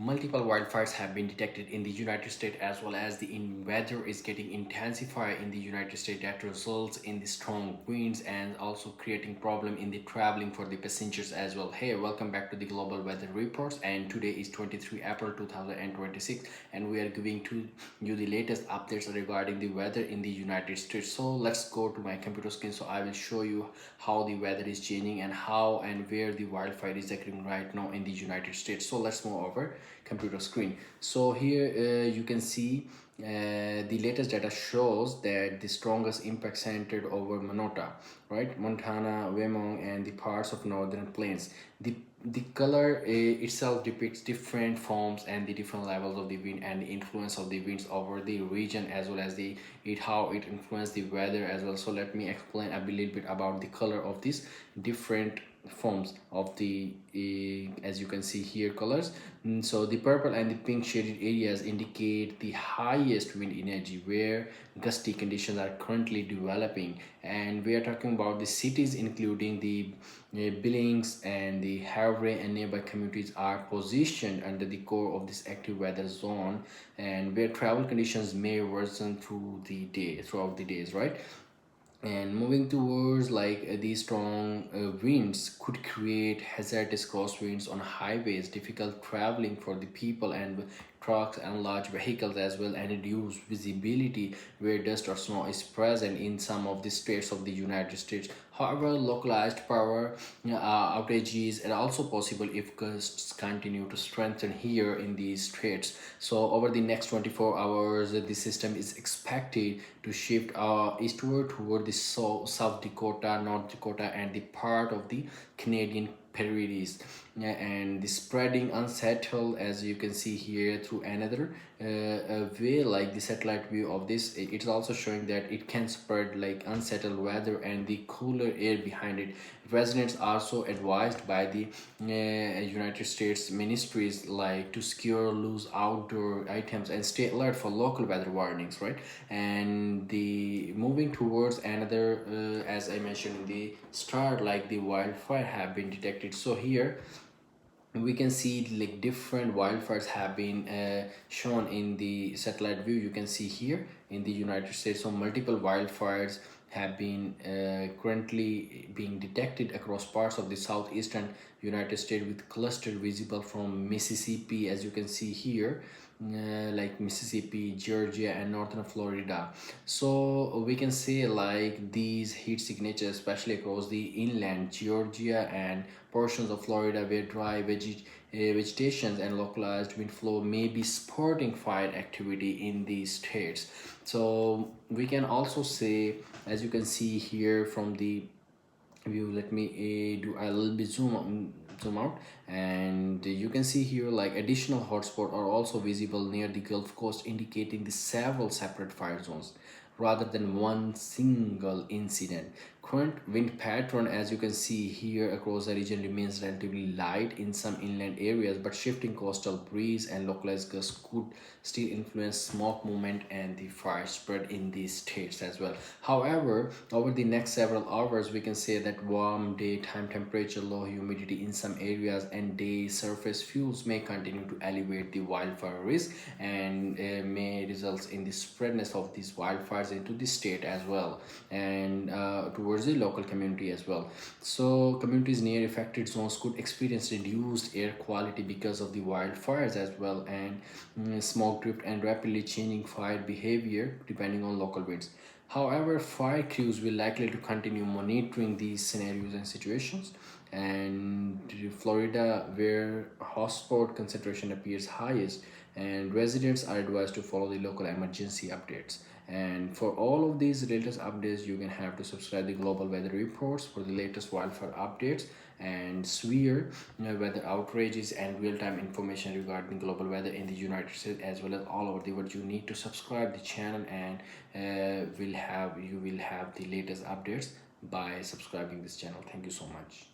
Multiple wildfires have been detected in the United States, as well as the weather is getting intensified in the United States. That results in the strong winds and also creating problem in the traveling for the passengers as well. Hey, welcome back to the global weather reports, and today is 23 April 2026, and we are giving to you the latest updates regarding the weather in the United States. So let's go to my computer screen, so I will show you how the weather is changing and how and where the wildfire is occurring right now in the United States. So let's move over computer screen. So here you can see the latest data shows that the strongest impact centered over Monota, right, Montana, Wyoming, and the parts of northern plains. The color itself depicts different forms and the different levels of the wind and the influence of the winds over the region, as well as the how it influenced the weather as well. So let me explain a little bit about the color of these different forms of the as you can see here colors. So the purple and the pink shaded areas indicate the highest wind energy where gusty conditions are currently developing, and we are talking about the cities including the Billings and the Harvey and nearby communities are positioned under the core of this active weather zone, and where travel conditions may worsen throughout the days, right? And moving towards these strong winds could create hazardous crosswinds on highways, difficult traveling for the people and trucks and large vehicles as well, and reduce visibility where dust or snow is present in some of the states of the United States. However, localized power outages are also possible if gusts continue to strengthen here in these states. So over the next 24 hours, the system is expected to shift eastward toward the South Dakota, North Dakota, and the part of the Canadian prairies. Yeah, and the spreading unsettled, as you can see here through another way, like the satellite view of this, it's also showing that it can spread like unsettled weather and the cooler air behind it. Residents are also advised by the United States ministries like to secure loose outdoor items and stay alert for local weather warnings, right? And the moving towards another as I mentioned in the start, like the wildfire have been detected. So here we can see like different wildfires have been shown in the satellite view. You can see here in the United States, so multiple wildfires have been currently being detected across parts of the southeastern United States, with cluster visible from Mississippi, as you can see here, like Mississippi, Georgia, and northern Florida. So we can say like these heat signatures, especially across the inland Georgia and portions of Florida, where dry vegetation and localized wind flow may be supporting fire activity in these states. So we can also say, as you can see here from the view, let me do a little bit zoom out, and you can see here like additional hotspots are also visible near the Gulf Coast, indicating the several separate fire zones rather than one single incident. Current wind pattern, as you can see here across the region, remains relatively light in some inland areas, but shifting coastal breeze and localized gusts could still influence smoke movement and the fire spread in these states as well. However, over the next several hours, we can say that warm daytime temperature, low humidity in some areas, and day surface fuels may continue to elevate the wildfire risk, and may result in the spreadness of these wildfires into the state as well, and towards the local community as well. So communities near affected zones could experience reduced air quality because of the wildfires as well, and smoke drift and rapidly changing fire behavior depending on local winds. However, fire crews will likely to continue monitoring these scenarios and situations. And Florida, where hotspot concentration appears highest, and residents are advised to follow the local emergency updates. And for all of these latest updates, you can have to subscribe the global weather reports for the latest wildfire updates and severe weather outrages and real-time information regarding global weather in the United States as well as all over the world. You need to subscribe the channel, and you will have the latest updates by subscribing this channel. Thank you so much.